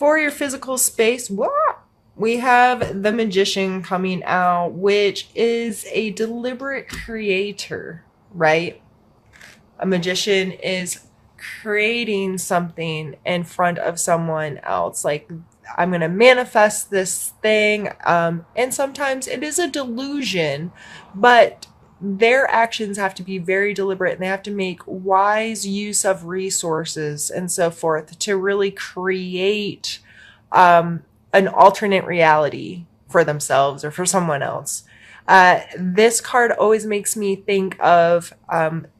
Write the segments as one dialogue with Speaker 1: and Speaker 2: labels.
Speaker 1: For your physical space, we have the Magician coming out, which is a deliberate creator, right? A magician is creating something in front of someone else. Like, I'm going to manifest this thing. And sometimes it is a delusion, but their actions have to be very deliberate and they have to make wise use of resources and so forth to really create an alternate reality for themselves or for someone else. This card always makes me think of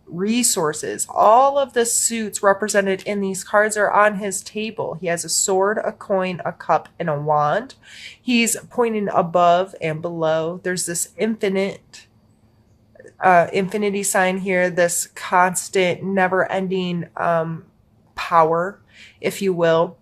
Speaker 1: resources. All of the suits represented in these cards are on his table. He has a sword, a coin, a cup, and a wand. He's pointing above and below. There's this infinity sign here, this constant, never-ending power, if you will.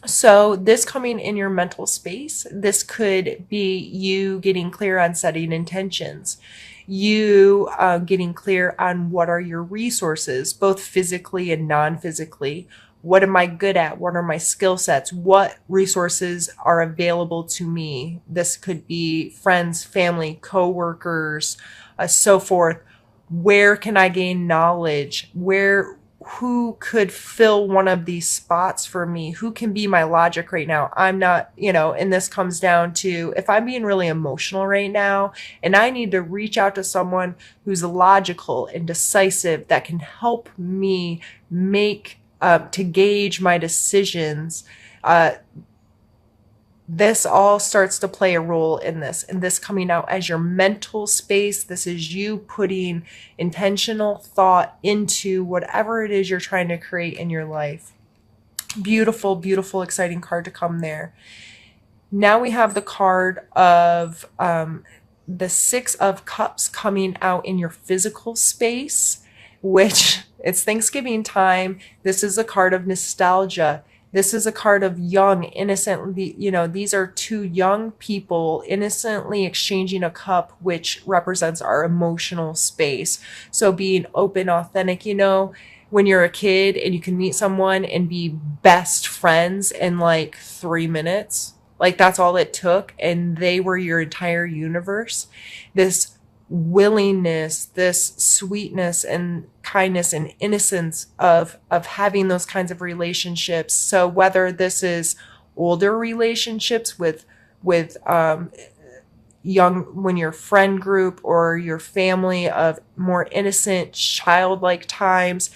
Speaker 1: So this coming in your mental space, this could be you getting clear on setting intentions, you getting clear on what are your resources, both physically and non-physically. What am I good at? What are my skill sets? What resources are available to me? This could be friends, family, co-workers, so forth. Where can I gain knowledge? Who could fill one of these spots for me? Who can be my logic right now? I'm not, and this comes down to if I'm being really emotional right now and I need to reach out to someone who's logical and decisive that can help me make, to gauge my decisions, this all starts to play a role in this. And this coming out as your mental space, this is you putting intentional thought into whatever it is you're trying to create in your life. Beautiful, beautiful, exciting card to come there. Now we have the card of the Six of Cups coming out in your physical space, which it's Thanksgiving time. This is a card of nostalgia. This is a card of young, innocent, these are two young people innocently exchanging a cup, which represents our emotional space. So being open, authentic, when you're a kid and you can meet someone and be best friends in like 3 minutes, like that's all it took. And they were your entire universe. This willingness, this sweetness and kindness and innocence of having those kinds of relationships. So whether this is older relationships with young, when your friend group or your family of more innocent childlike times,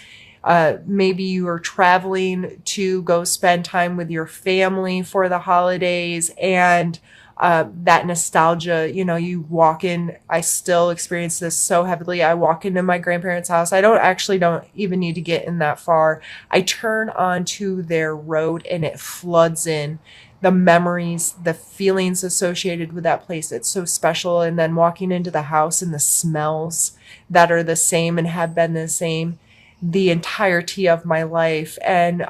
Speaker 1: maybe you are traveling to go spend time with your family for the holidays and that nostalgia, you walk in, I still experience this so heavily. I walk into my grandparents' house. I don't even need to get in that far. I turn onto their road and it floods in the memories, the feelings associated with that place. It's so special. And then walking into the house and the smells that are the same and have been the same the entirety of my life. And,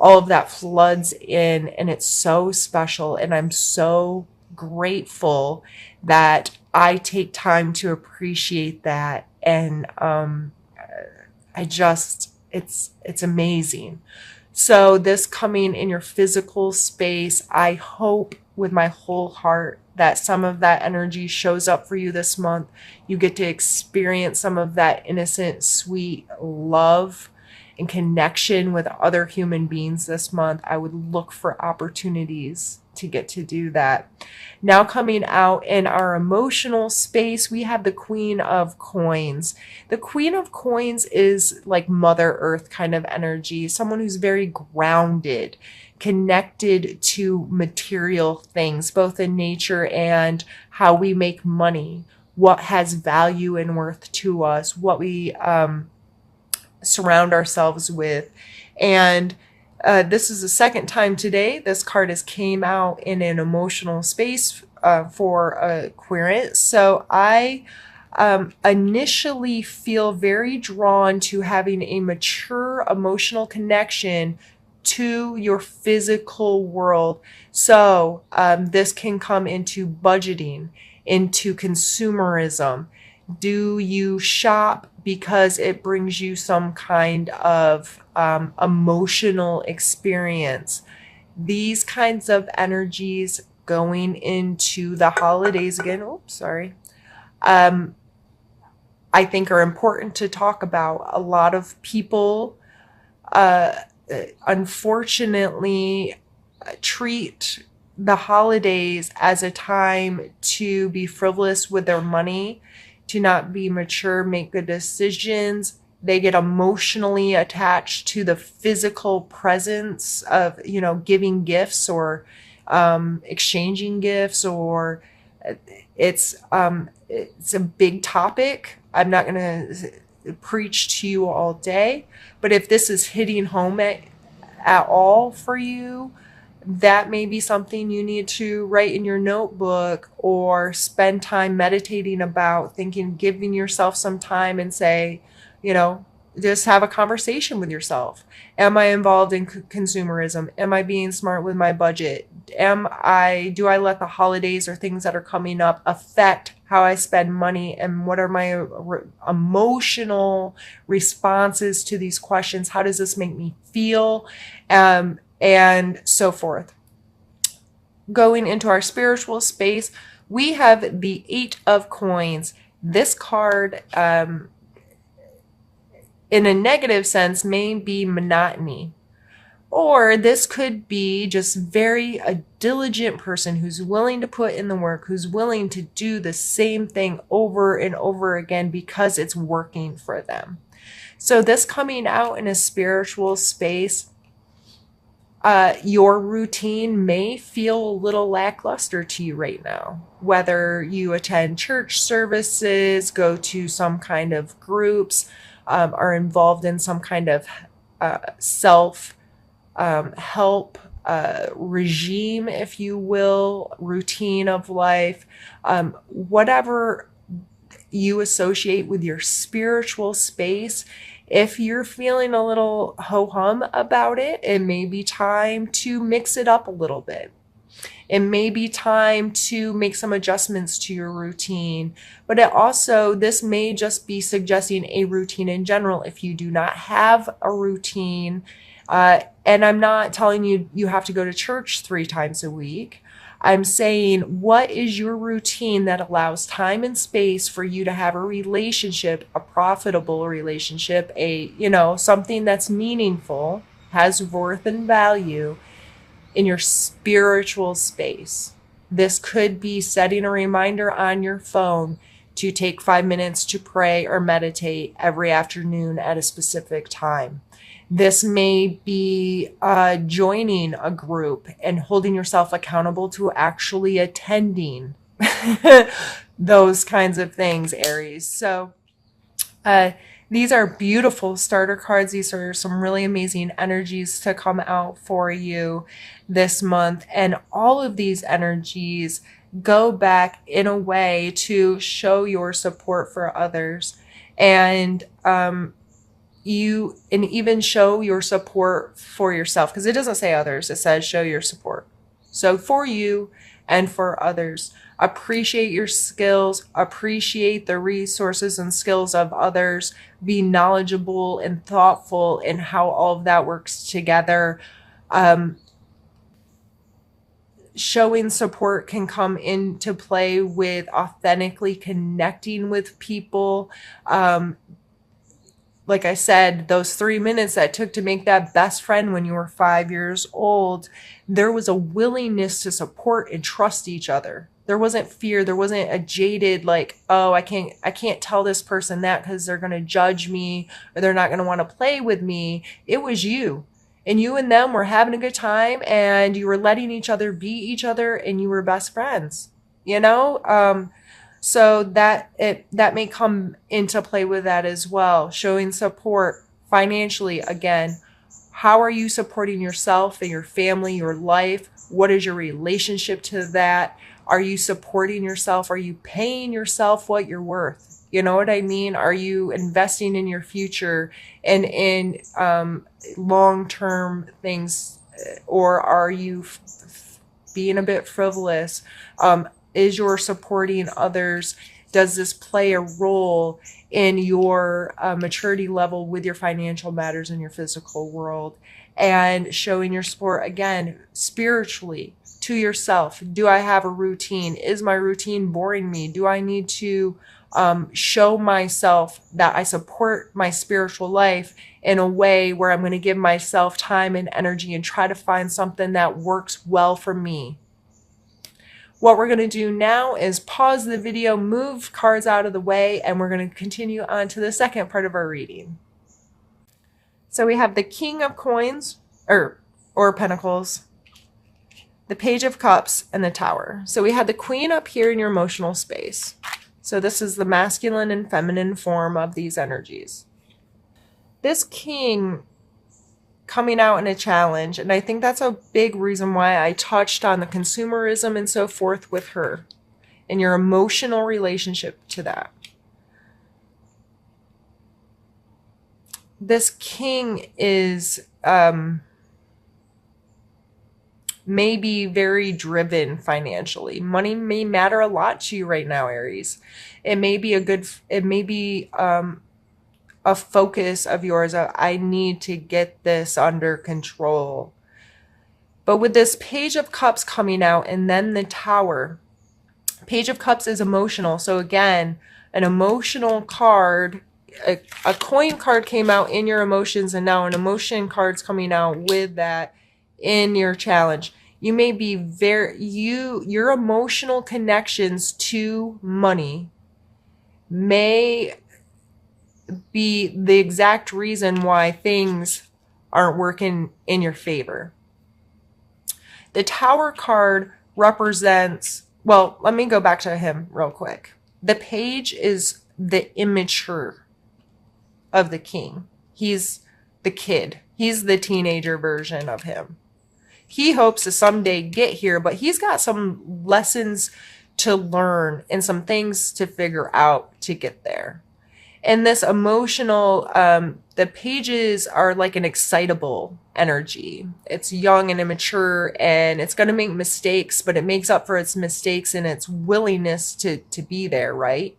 Speaker 1: all of that floods in and it's so special. And I'm so grateful that I take time to appreciate that. And it's amazing. So this coming in your physical space, I hope with my whole heart that some of that energy shows up for you this month. You get to experience some of that innocent, sweet love and connection with other human beings this month. I would look for opportunities to get to do that. Now coming out in our emotional space, we have the Queen of Coins. The Queen of Coins is like Mother Earth kind of energy, someone who's very grounded, connected to material things, both in nature and how we make money, what has value and worth to us, what we surround ourselves with. And this is the second time today this card has came out in an emotional space for Aquarius. So I initially feel very drawn to having a mature emotional connection to your physical world. So this can come into budgeting, into consumerism. Do you shop because it brings you some kind of emotional experience? These kinds of energies going into the holidays again, oops, sorry, I think are important to talk about. A lot of people, uh, unfortunately, treat the holidays as a time to be frivolous with their money, to not be mature, make good decisions. They get emotionally attached to the physical presence of, giving gifts or exchanging gifts, or it's a big topic. I'm not going to preach to you all day, but if this is hitting home at all for you, that may be something you need to write in your notebook or spend time meditating about, thinking, giving yourself some time and say, you know, just have a conversation with yourself. Am I involved in consumerism? Am I being smart with my budget? Do I let the holidays or things that are coming up affect how I spend money? And what are my emotional responses to these questions? How does this make me feel? And so forth. Going into our spiritual space, we have the Eight of Coins. This card, in a negative sense, may be monotony. Or this could be just a diligent person who's willing to put in the work, who's willing to do the same thing over and over again because it's working for them. So this coming out in a spiritual space, your routine may feel a little lackluster to you right now. Whether you attend church services, go to some kind of groups, are involved in some kind of self help regime, if you will, routine of life, whatever you associate with your spiritual space. If you're feeling a little ho-hum about it, it may be time to mix it up a little bit. It may be time to make some adjustments to your routine, but this may just be suggesting a routine in general. If you do not have a routine, and I'm not telling you you have to go to church 3 times a week. I'm saying, what is your routine that allows time and space for you to have a relationship, a profitable relationship, something that's meaningful, has worth and value in your spiritual space? This could be setting a reminder on your phone to take 5 minutes to pray or meditate every afternoon at a specific time. This may be joining a group and holding yourself accountable to actually attending those kinds of things, Aries. So these are beautiful starter cards. These are some really amazing energies to come out for you this month. And all of these energies go back in a way to show your support for others. And even show your support for yourself, because it doesn't say others, it says show your support. So for you and for others, appreciate your skills, appreciate the resources and skills of others, be knowledgeable and thoughtful in how all of that works together. Showing support can come into play with authentically connecting with people. Like I said, those 3 minutes that took to make that best friend when you were 5 years old, there was a willingness to support and trust each other. There wasn't fear. There wasn't a jaded, like, oh, I can't tell this person that because they're going to judge me or they're not going to want to play with me. It was you. And you and them were having a good time and you were letting each other be each other and you were best friends, So that may come into play with that as well. Showing support financially. Again, how are you supporting yourself and your family, your life? What is your relationship to that? Are you supporting yourself? Are you paying yourself what you're worth? You know what I mean? Are you investing in your future and in long-term things? Or are you being a bit frivolous? Is your supporting others? Does this play a role in your maturity level with your financial matters in your physical world? and showing your support again spiritually to yourself. Do I have a routine? Is my routine boring me? Do I need to show myself that I support my spiritual life in a way where I'm going to give myself time and energy and try to find something that works well for me? What we're going to do now is pause the video, move cards out of the way, and we're going to continue on to the second part of our reading. So we have the King of Coins, or Pentacles, the Page of Cups, and the Tower. So we had the Queen up here in your emotional space. So this is the masculine and feminine form of these energies. This King coming out in a challenge, and I think that's a big reason why I touched on the consumerism and so forth with her and your emotional relationship to that. This King is may be very driven financially. Money may matter a lot to you right now, Aries. It may be a focus of yours of, I need to get this under control. But with this Page of Cups coming out and then the Tower, Page of Cups is emotional. So again, an emotional card, a coin card came out in your emotions, and now an emotion card's coming out with that in your challenge. You may be your emotional connections to money may be the exact reason why things aren't working in your favor. The Tower card represents, well, let me go back to him real quick. The Page is the immature of the King. He's the kid. He's the teenager version of him. He hopes to someday get here, but he's got some lessons to learn and some things to figure out to get there. And this emotional, the Pages are like an excitable energy. It's young and immature, and it's going to make mistakes, but it makes up for its mistakes and its willingness to be there, right?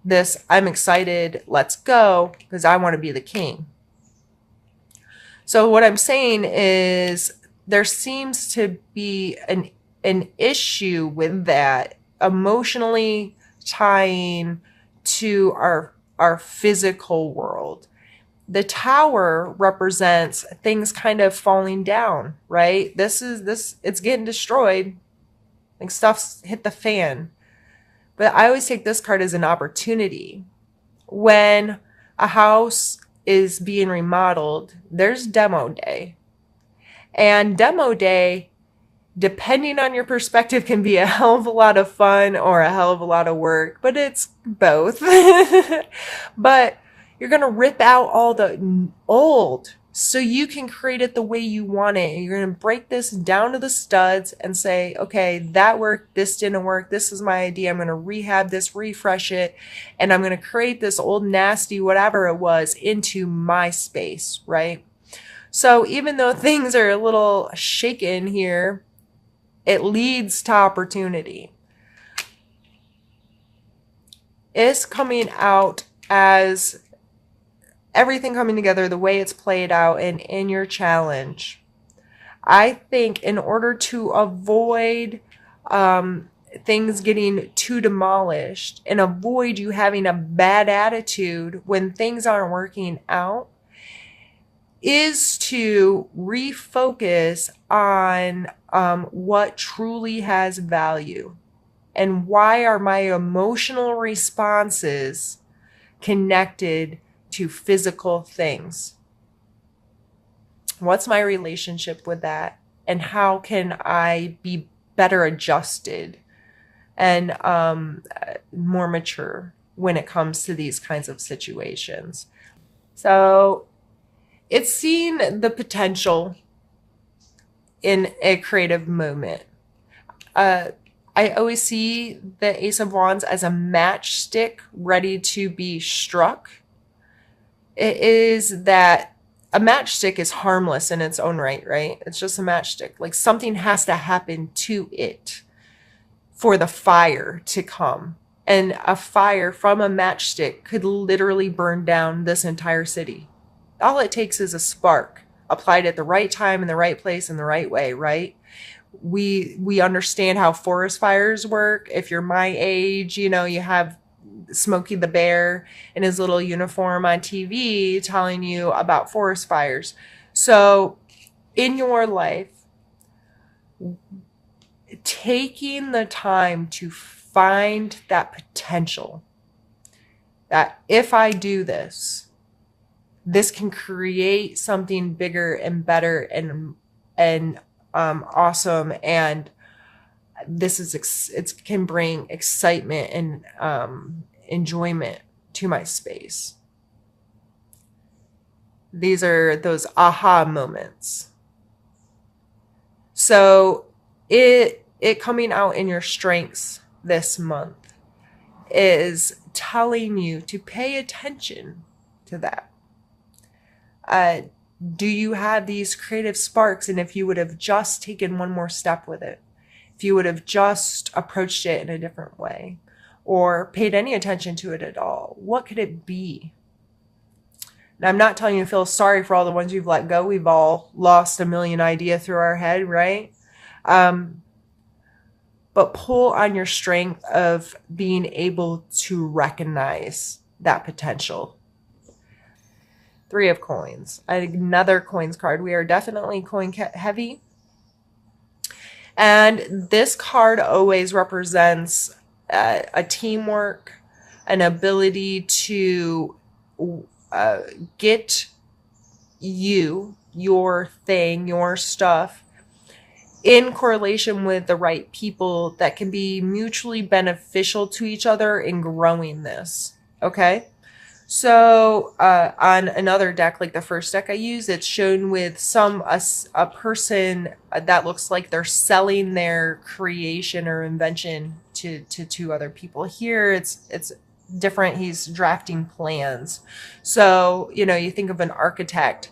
Speaker 1: This, I'm excited, let's go, because I want to be the king. So what I'm saying is there seems to be an issue with that emotionally tying to our physical world. The Tower represents things kind of falling down, right? It's getting destroyed. Like stuff's hit the fan. But I always take this card as an opportunity. When a house is being remodeled, there's demo day. And demo day, depending on your perspective, can be a hell of a lot of fun or a hell of a lot of work, but it's both. But you're going to rip out all the old so you can create it the way you want it. You're going to break this down to the studs and say, okay, that worked, this didn't work, this is my idea, I'm going to rehab this, refresh it, and I'm going to create this old nasty whatever it was into my space, right? So even though things are a little shaken here, it leads to opportunity. It's coming out as everything coming together the way it's played out and in your challenge. I think in order to avoid things getting too demolished and avoid you having a bad attitude when things aren't working out, is to refocus on what truly has value and why are my emotional responses connected to physical things. What's my relationship with that? And how can I be better adjusted and more mature when it comes to these kinds of situations? So it's seen the potential in a creative movement. I always see the Ace of Wands as a matchstick ready to be struck. It is that a matchstick is harmless in its own right, right? It's just a matchstick. Like something has to happen to it for the fire to come. And a fire from a matchstick could literally burn down this entire city. All it takes is a spark, applied at the right time in the right place in the right way, right? We understand how forest fires work. If you're my age, you know, you have Smokey the Bear in his little uniform on TV telling you about forest fires. So in your life, taking the time to find that potential, that if I do this, this can create something bigger and better and awesome, and this is it can bring excitement and enjoyment to my space. These are those aha moments. So it coming out in your strengths this month is telling you to pay attention to that. Do you have these creative sparks? And if you would have just taken one more step with it, if you would have just approached it in a different way or paid any attention to it at all, what could it be? And I'm not telling you to feel sorry for all the ones you've let go. We've all lost a million ideas through our head, right? But pull on your strength of being able to recognize that potential. 3 of coins, another coins card. We are definitely coin heavy. And this card always represents a teamwork, an ability to get your thing, your stuff in correlation with the right people that can be mutually beneficial to each other in growing this. Okay. So on another deck, like the first deck I use, it's shown with a person that looks like they're selling their creation or invention to two other people. Here it's different. He's drafting plans. So, you know, you think of an architect.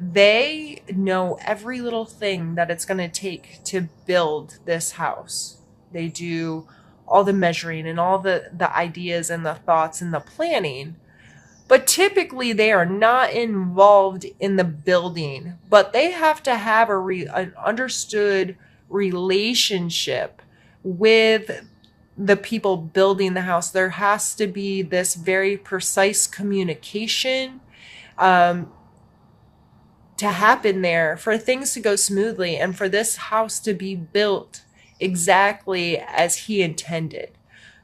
Speaker 1: They know every little thing that it's going to take to build this house. They do all the measuring and all the ideas and the thoughts and the planning. But typically they are not involved in the building, but they have to have an understood relationship with the people building the house. There has to be this very precise communication to happen there for things to go smoothly and for this house to be built exactly as he intended.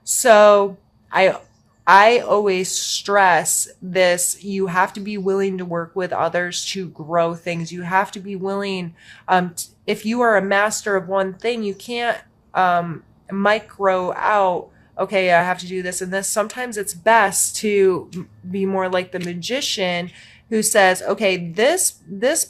Speaker 1: So I always stress this. You have to be willing to work with others to grow things. You have to be willing, if you are a master of one thing, you can't micro out, okay, I have to do this and this. Sometimes it's best to be more like the magician who says, okay, this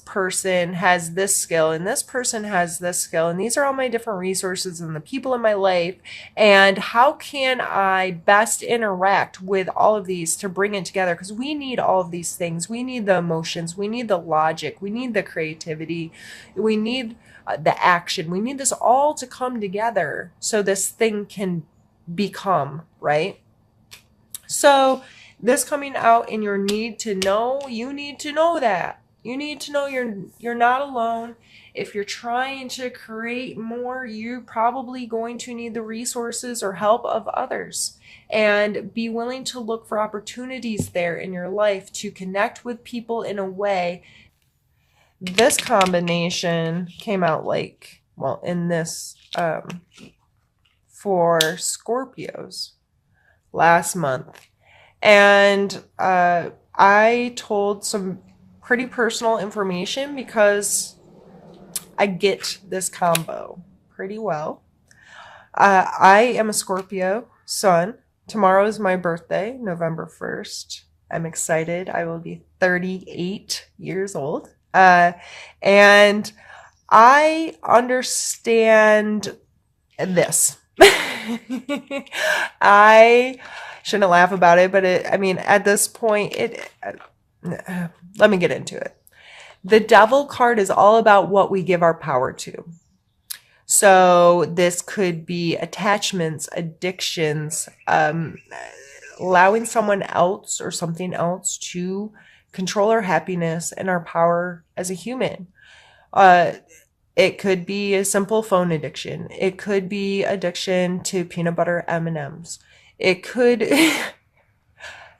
Speaker 1: person has this skill and this person has this skill, and these are all my different resources and the people in my life, and how can I best interact with all of these to bring it together? Because we need all of these things. We need the emotions, we need the logic, we need the creativity, we need the action. We need this all to come together so this thing can become, right? So this coming out in your need to know, you need to know that. You need to know you're not alone. If you're trying to create more, you're probably going to need the resources or help of others. And be willing to look for opportunities there in your life to connect with people in a way. This combination came out like, well, in this for Scorpios last month. And I told some pretty personal information because I get this combo pretty well. I am a Scorpio sun. Tomorrow is my birthday, November 1st. I'm excited. I will be 38 years old. And I understand this. I shouldn't laugh about it, but at this point, let me get into it. The Devil card is all about what we give our power to. So this could be attachments, addictions, allowing someone else or something else to control our happiness and our power as a human. Uh, it could be a simple phone addiction. It could be addiction to peanut butter M&Ms. It could,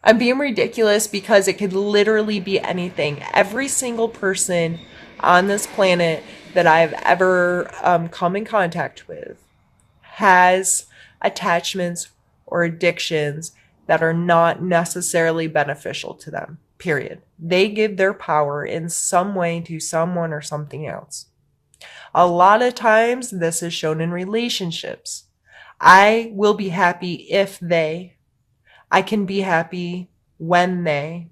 Speaker 1: I'm being ridiculous because it could literally be anything. Every single person on this planet that I've ever come in contact with has attachments or addictions that are not necessarily beneficial to them, period. They give their power in some way to someone or something else. A lot of times this is shown in relationships. I will be happy if they, I can be happy when they,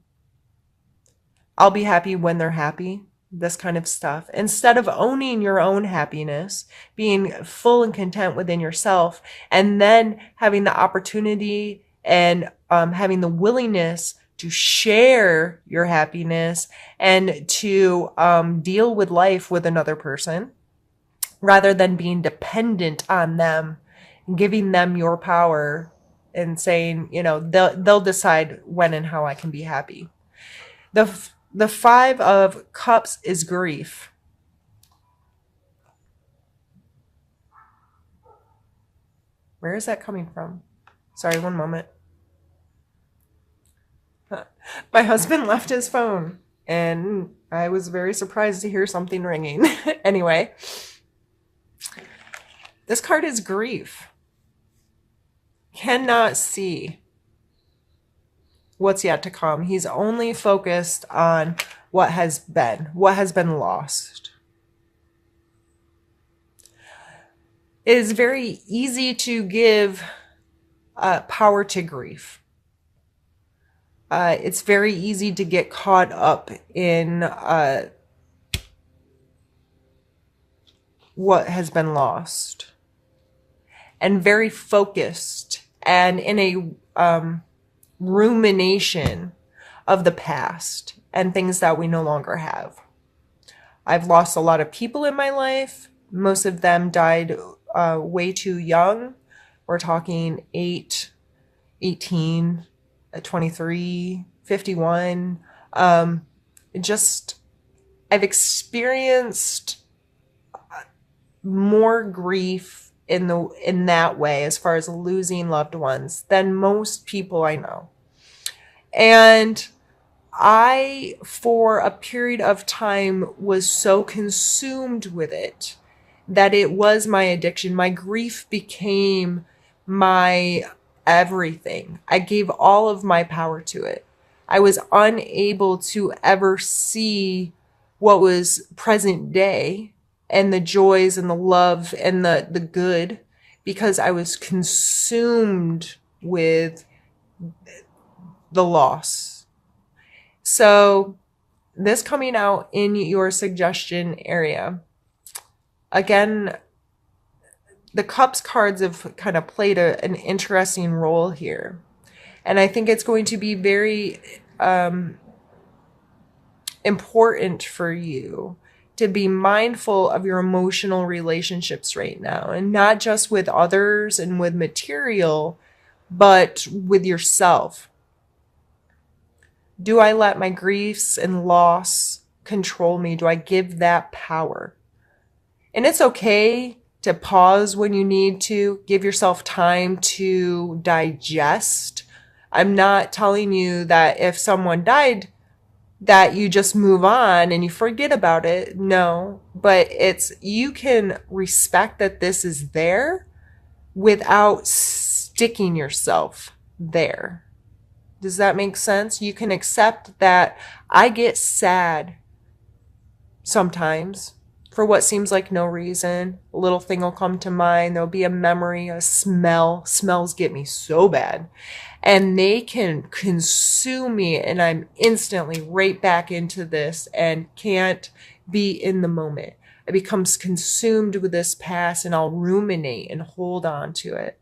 Speaker 1: I'll be happy when they're happy, this kind of stuff. Instead of owning your own happiness, being full and content within yourself, and then having the opportunity and having the willingness to share your happiness and to deal with life with another person, rather than being dependent on them, giving them your power and saying, you know, they'll decide when and how I can be happy. The Five of Cups is grief. Where is that coming from? Sorry, one moment. My husband left his phone, and I was very surprised to hear something ringing. Anyway, this card is grief. Cannot see what's yet to come. He's only focused on what has been lost. It is very easy to give power to grief. It's very easy to get caught up in what has been lost, and very focused and in a rumination of the past and things that we no longer have. I've lost a lot of people in my life. Most of them died way too young. We're talking 8, 18, 23, 51. I've experienced more grief in that way, as far as losing loved ones, than most people I know. And I, for a period of time, was so consumed with it that it was my addiction. My grief became my everything. I gave all of my power to it. I was unable to ever see what was present day and the joys and the love and the good, because I was consumed with the loss. So this coming out in your suggestion area, again, the Cups cards have kind of played an interesting role here. And I think it's going to be very important for you to be mindful of your emotional relationships right now, and not just with others and with material, but with yourself. Do I let my griefs and loss control me? Do I give that power? And it's okay to pause when you need to. Give yourself time to digest. I'm not telling you that if someone died, that you just move on and you forget about it. No, but you can respect that this is there without sticking yourself there. Does that make sense? You can accept that I get sad sometimes for what seems like no reason. A little thing will come to mind. There'll be a memory, a smell. Smells get me so bad. And they can consume me, and I'm instantly right back into this and can't be in the moment. I become consumed with this past, and I'll ruminate and hold on to it.